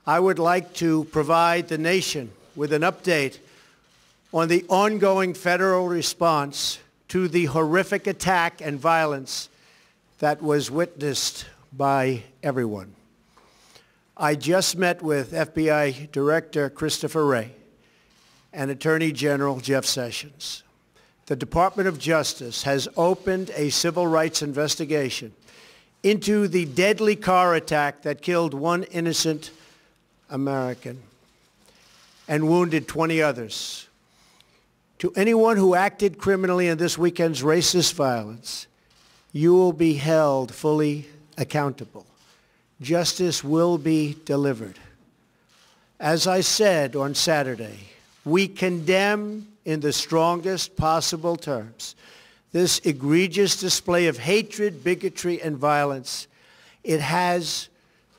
I would like to provide the nation with an update on the ongoing federal response to the horrific attack and violence that was witnessed by everyone. I just met with FBI Director Christopher Wray and Attorney General Jeff Sessions. The Department of Justice has opened a civil rights investigation into the deadly car attack that killed one innocent American and wounded 20 others. To anyone who acted criminally in this weekend's racist violence, you will be held fully accountable. Justice will be delivered. As I said on Saturday, we condemn in the strongest possible terms this egregious display of hatred, bigotry, and violence. It has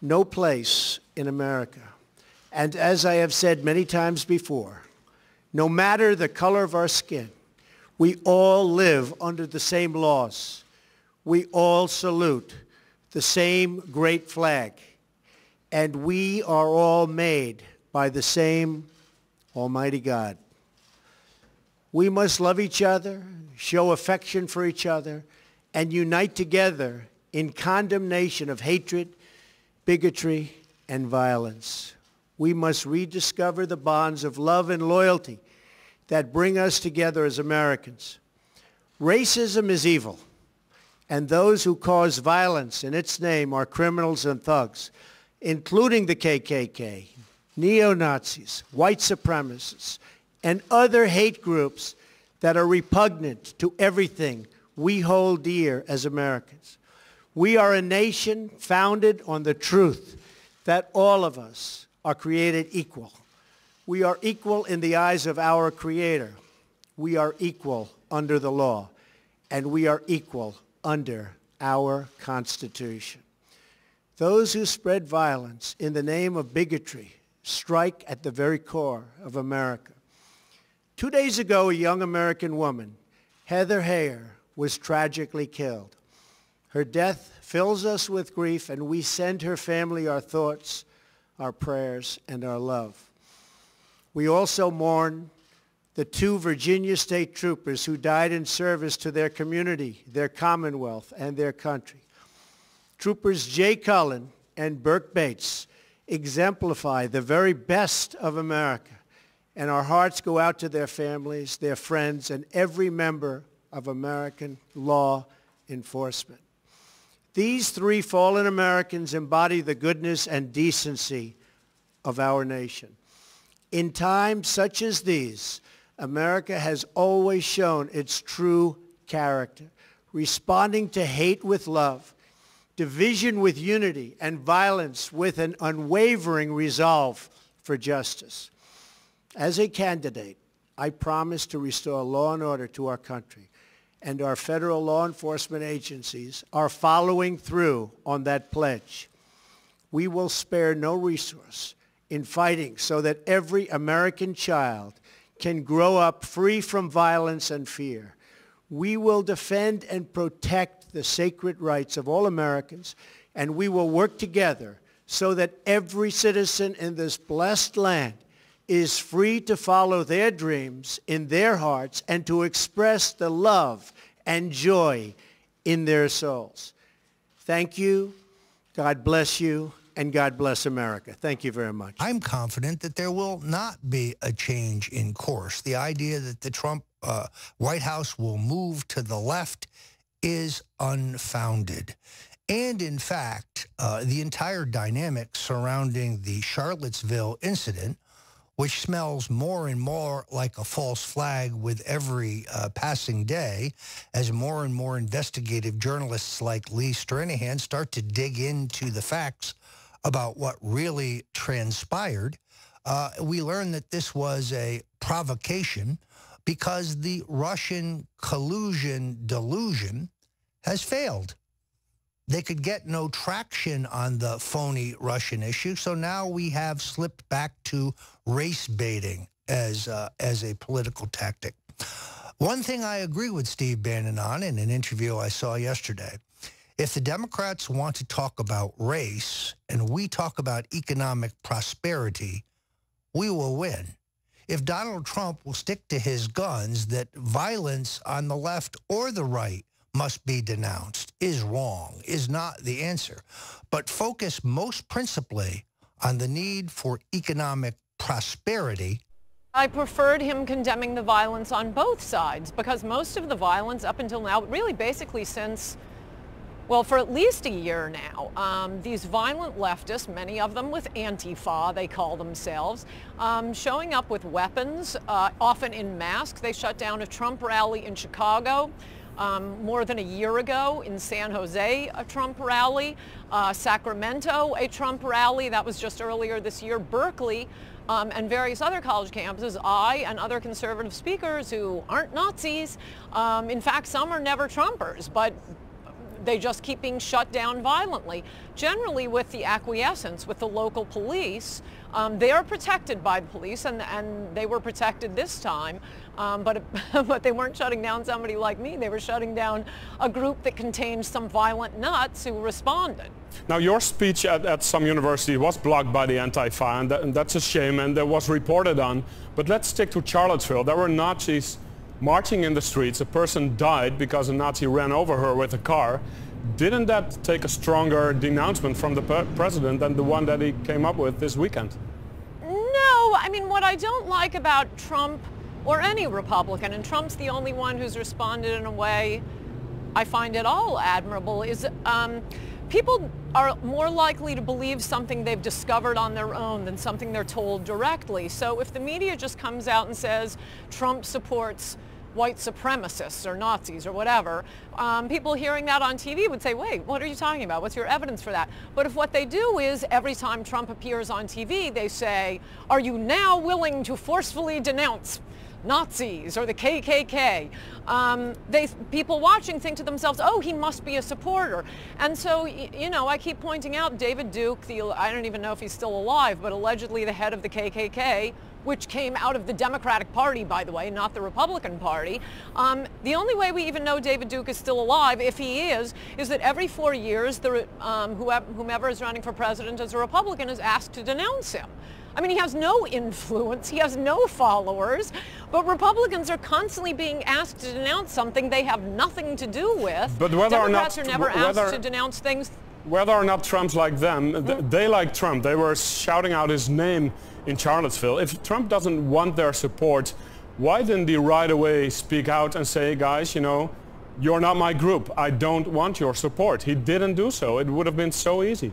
no place in America. And as I have said many times before, no matter the color of our skin, we all live under the same laws. We all salute the same great flag. And we are all made by the same Almighty God. We must love each other, show affection for each other, and unite together in condemnation of hatred, bigotry, and violence. We must rediscover the bonds of love and loyalty that bring us together as Americans. Racism is evil, and those who cause violence in its name are criminals and thugs, including the KKK, neo-Nazis, white supremacists, and other hate groups that are repugnant to everything we hold dear as Americans. We are a nation founded on the truth that all of us are created equal. We are equal in the eyes of our Creator. We are equal under the law, and we are equal under our Constitution. Those who spread violence in the name of bigotry strike at the very core of America. 2 days ago, a young American woman, Heather Heyer, was tragically killed. Her death fills us with grief, and we send her family our thoughts, our prayers, and our love. We also mourn the 2 Virginia state troopers who died in service to their community, their commonwealth, and their country. Troopers Jay Cullen and Burke Bates exemplify the very best of America, and our hearts go out to their families, their friends, and every member of American law enforcement. These 3 fallen Americans embody the goodness and decency of our nation. In times such as these, America has always shown its true character, responding to hate with love, division with unity, and violence with an unwavering resolve for justice. As a candidate, I promise to restore law and order to our country, and our federal law enforcement agencies are following through on that pledge. We will spare no resource in fighting so that every American child can grow up free from violence and fear. We will defend and protect the sacred rights of all Americans, and we will work together so that every citizen in this blessed land is free to follow their dreams in their hearts and to express the love and joy in their souls. Thank you. God bless you. And God bless America. Thank you very much. I'm confident that there will not be a change in course. The idea that the Trump White House will move to the left is unfounded. And in fact, the entire dynamic surrounding the Charlottesville incident, which smells more and more like a false flag with every passing day, as more and more investigative journalists like Lee Stranahan start to dig into the facts about what really transpired, we learned that this was a provocation because the Russian collusion delusion has failed. They could get no traction on the phony Russian issue, so now we have slipped back to race baiting as a political tactic. One thing I agree with Steve Bannon on in an interview I saw yesterday If the Democrats want to talk about race and we talk about economic prosperity, we will win. If Donald Trump will stick to his guns that violence on the left or the right must be denounced, is wrong, is not the answer, but focus most principally on the need for economic prosperity. I preferred him condemning the violence on both sides, because most of the violence up until now, really basically since, well, for at least a year now, these violent leftists, many of them with Antifa, they call themselves, showing up with weapons, often in masks. They shut down a Trump rally in Chicago more than a year ago, in San Jose, a Trump rally, Sacramento, a Trump rally, that was just earlier this year, Berkeley, and various other college campuses. I and other conservative speakers who aren't Nazis, in fact, some are never Trumpers, but they just keep being shut down violently, generally with the acquiescence with the local police. They are protected by the police, and they were protected this time, but they weren't shutting down somebody like me. They were shutting down a group that contained some violent nuts who responded. Now, your speech at some university was blocked by the Antifa, and that's a shame, and that was reported on. But let's stick to Charlottesville. There were Nazis marching in the streets. A person died because a Nazi ran over her with a car. Didn't that take a stronger denouncement from the president than the one that he came up with this weekend? No, I mean, what I don't like about Trump or any Republican, and Trump's the only one who's responded in a way I find at all admirable, is people are more likely to believe something they've discovered on their own than something they're told directly. So if the media just comes out and says Trump supports white supremacists or Nazis or whatever, people hearing that on TV would say, wait, what are you talking about? What's your evidence for that? But if what they do is every time Trump appears on TV, they say, are you now willing to forcefully denounce Nazis or the KKK? People watching think to themselves, oh, he must be a supporter. And so, you know, I keep pointing out David Duke, I don't even know if he's still alive, but allegedly the head of the KKK, which came out of the Democratic Party, by the way, not the Republican Party. The only way we even know David Duke is still alive, if he is that every 4 years, whomever is running for president as a Republican is asked to denounce him. I mean, he has no influence, he has no followers, but Republicans are constantly being asked to denounce something they have nothing to do with. But whether Democrats or not, are never asked to denounce things. Whether or not Trump's like them, they like Trump. They were shouting out his name in Charlottesville. If Trump doesn't want their support, why didn't he right away speak out and say, guys, you know, you're not my group. I don't want your support. He didn't do so. It would have been so easy.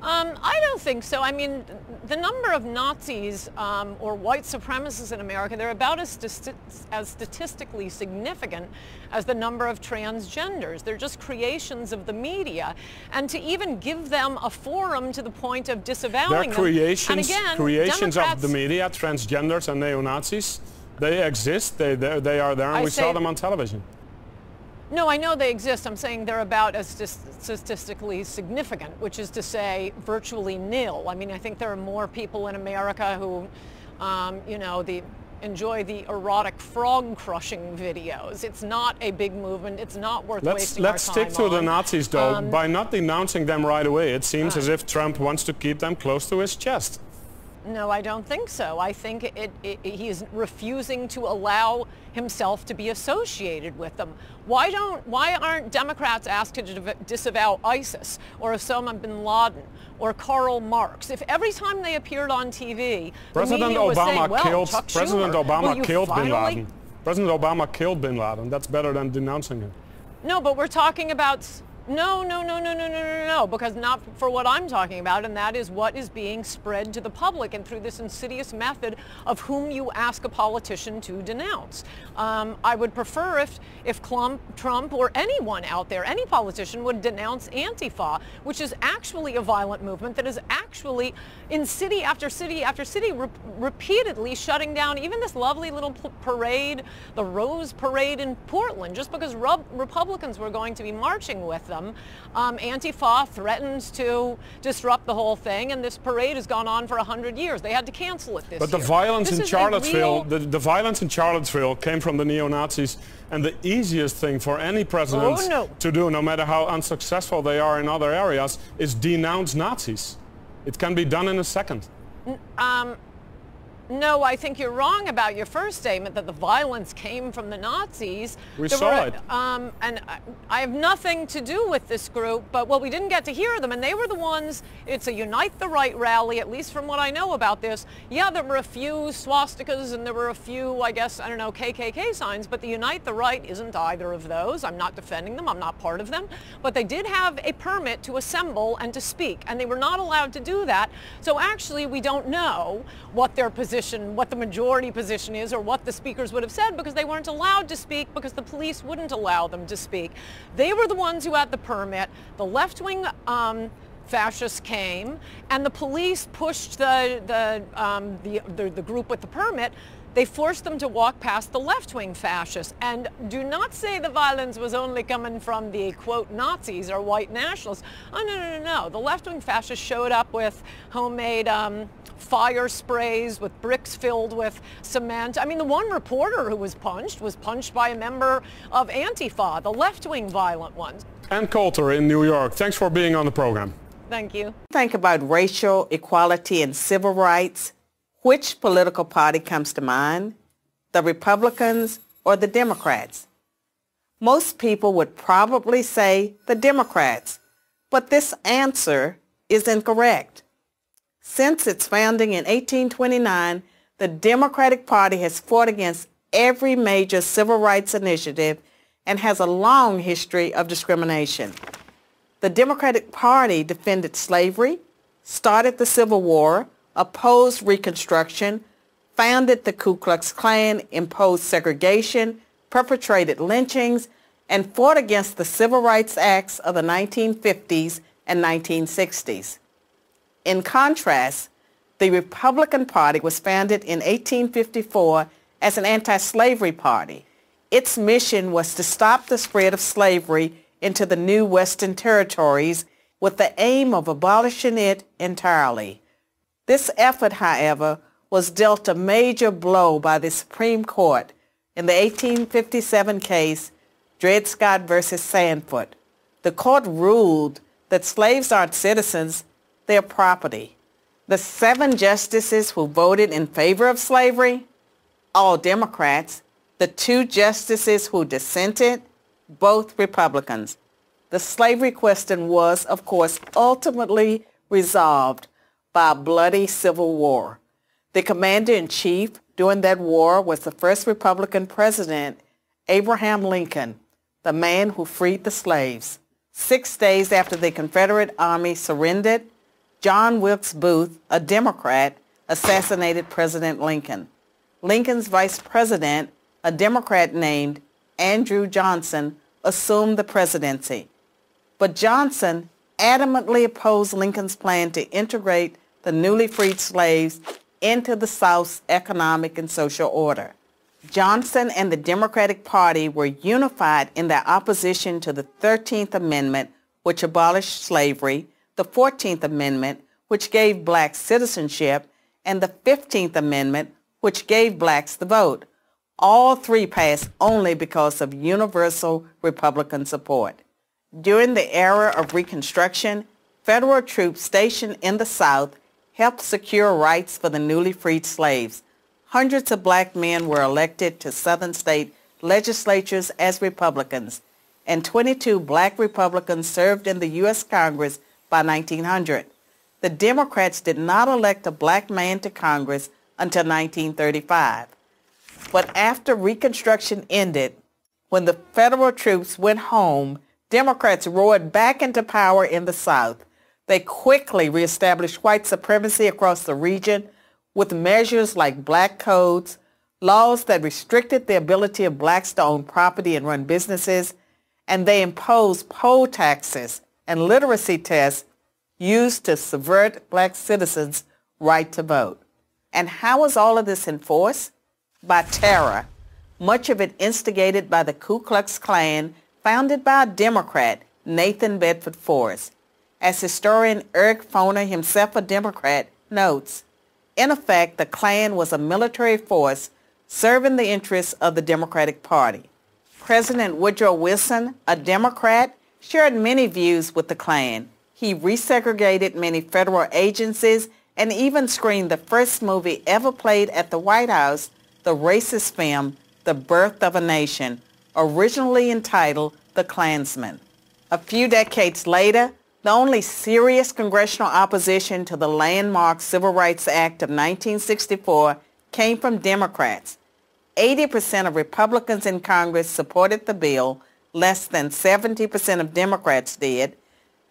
I don't think so. I mean, the number of Nazis or white supremacists in America, they're about as statistically significant as the number of transgenders. They're just creations of the media. And to even give them a forum to the point of disavowing them. Creations, and again, creations Democrats, of the media, transgenders and neo-Nazis. They exist. They are there, and we saw them on television. No, I know they exist. I'm saying they're about as statistically significant, which is to say virtually nil. I mean, I think there are more people in America who, you know, enjoy the erotic frog crushing videos. It's not a big movement. It's not worth wasting our time on. Let's stick to the Nazis, though. By not denouncing them right away, it seems as if Trump wants to keep them close to his chest. No, I don't think so. I think he is refusing to allow himself to be associated with them. Why aren't Democrats asked to disavow ISIS or Osama bin Laden or Karl Marx? If every time they appeared on TV, President Obama killed bin Laden. President Obama killed bin Laden. That's better than denouncing him. No, but we're talking about No, because not for what I'm talking about, and that is what is being spread to the public and through this insidious method of whom you ask a politician to denounce. I would prefer if Trump or anyone out there, any politician, would denounce Antifa, which is actually a violent movement that is actually in city after city after city repeatedly shutting down even this lovely little parade, the Rose Parade in Portland, just because Republicans were going to be marching with them. them. Antifa threatened to disrupt the whole thing, and this parade has gone on for 100 years. They had to cancel it this year. But the violence This in is Charlottesville, the violence in Charlottesville came from the neo-Nazis, and the easiest thing for any president to do, no matter how unsuccessful they are in other areas, is denounce Nazis. It can be done in a second. No, I think you're wrong about your first statement that the violence came from the Nazis. We saw it. And I have nothing to do with this group, but well, we didn't get to hear them, and they were the ones, it's a Unite the Right rally, at least from what I know about this. Yeah, there were a few swastikas and there were a few, I guess, I don't know, KKK signs, but the Unite the Right isn't either of those. I'm not defending them. I'm not part of them. But they did have a permit to assemble and to speak, and they were not allowed to do that. So actually, we don't know what their position, what the majority position is, or what the speakers would have said, because they weren't allowed to speak because the police wouldn't allow them to speak. They were the ones who had the permit. The left-wing fascists came, and the police pushed the group with the permit. They forced them to walk past the left-wing fascists. And do not say the violence was only coming from the, quote, Nazis or white nationalists. Oh, no. The left-wing fascists showed up with homemade fire sprays, with bricks filled with cement. I mean, the one reporter who was punched by a member of Antifa, the left-wing violent ones. Ann Coulter in New York, thanks for being on the program. Thank you. Think about racial equality and civil rights. Which political party comes to mind? The Republicans or the Democrats? Most people would probably say the Democrats, but this answer is incorrect. Since its founding in 1829, the Democratic Party has fought against every major civil rights initiative and has a long history of discrimination. The Democratic Party defended slavery, started the Civil War, opposed Reconstruction, founded the Ku Klux Klan, imposed segregation, perpetrated lynchings, and fought against the Civil Rights Acts of the 1950s and 1960s. In contrast, the Republican Party was founded in 1854 as an anti-slavery party. Its mission was to stop the spread of slavery into the new Western territories with the aim of abolishing it entirely. This effort, however, was dealt a major blow by the Supreme Court in the 1857 case Dred Scott versus Sandford. The court ruled that slaves aren't citizens, they're property. The 7 justices who voted in favor of slavery, all Democrats. The 2 justices who dissented, both Republicans. The slavery question was, of course, ultimately resolved by a bloody civil war. The commander-in-chief during that war was the first Republican president, Abraham Lincoln, the man who freed the slaves. 6 days after the Confederate Army surrendered, John Wilkes Booth, a Democrat, assassinated President Lincoln. Lincoln's vice president, a Democrat named Andrew Johnson, assumed the presidency. But Johnson adamantly opposed Lincoln's plan to integrate the newly freed slaves into the South's economic and social order. Johnson and the Democratic Party were unified in their opposition to the 13th Amendment, which abolished slavery, the 14th Amendment, which gave blacks citizenship, and the 15th Amendment, which gave blacks the vote. All 3 passed only because of universal Republican support. During the era of Reconstruction, federal troops stationed in the South helped secure rights for the newly freed slaves. Hundreds of black men were elected to Southern state legislatures as Republicans, and 22 black Republicans served in the U.S. Congress by 1900. The Democrats did not elect a black man to Congress until 1935. But after Reconstruction ended, when the federal troops went home, Democrats roared back into power in the South. They quickly reestablished white supremacy across the region with measures like black codes, laws that restricted the ability of blacks to own property and run businesses, and they imposed poll taxes and literacy tests used to subvert black citizens' right to vote. And how was all of this enforced? By terror, much of it instigated by the Ku Klux Klan, founded by a Democrat, Nathan Bedford Forrest. As historian Eric Foner, himself a Democrat, notes, in effect, the Klan was a military force serving the interests of the Democratic Party. President Woodrow Wilson, a Democrat, shared many views with the Klan. He resegregated many federal agencies and even screened the first movie ever played at the White House, the racist film The Birth of a Nation, originally entitled The Klansman. A few decades later, the only serious congressional opposition to the landmark Civil Rights Act of 1964 came from Democrats. 80% of Republicans in Congress supported the bill, less than 70% of Democrats did.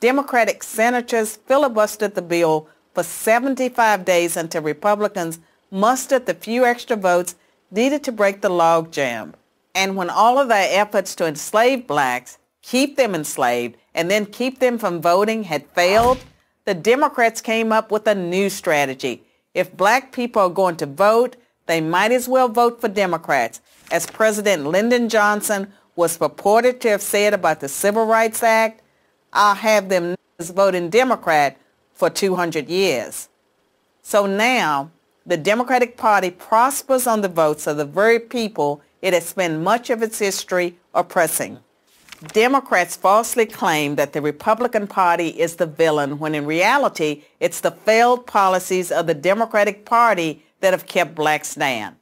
Democratic senators filibustered the bill for 75 days until Republicans mustered the few extra votes needed to break the logjam. And when all of their efforts to enslave blacks, keep them enslaved, and then keep them from voting had failed, the Democrats came up with a new strategy. If black people are going to vote, they might as well vote for Democrats, as President Lyndon Johnson was purported to have said about the Civil Rights Act. I'll have them voting Democrat for 200 years. So now, the Democratic Party prospers on the votes of the very people it has spent much of its history oppressing. Democrats falsely claim that the Republican Party is the villain, when in reality, it's the failed policies of the Democratic Party that have kept blacks down.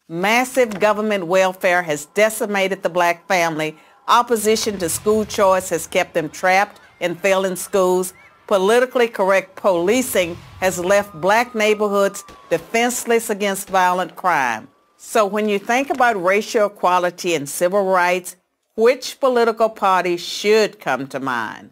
Massive government welfare has decimated the black family. Opposition to school choice has kept them trapped in failing schools. Politically correct policing has left black neighborhoods defenseless against violent crime. So when you think about racial equality and civil rights, which political party should come to mind?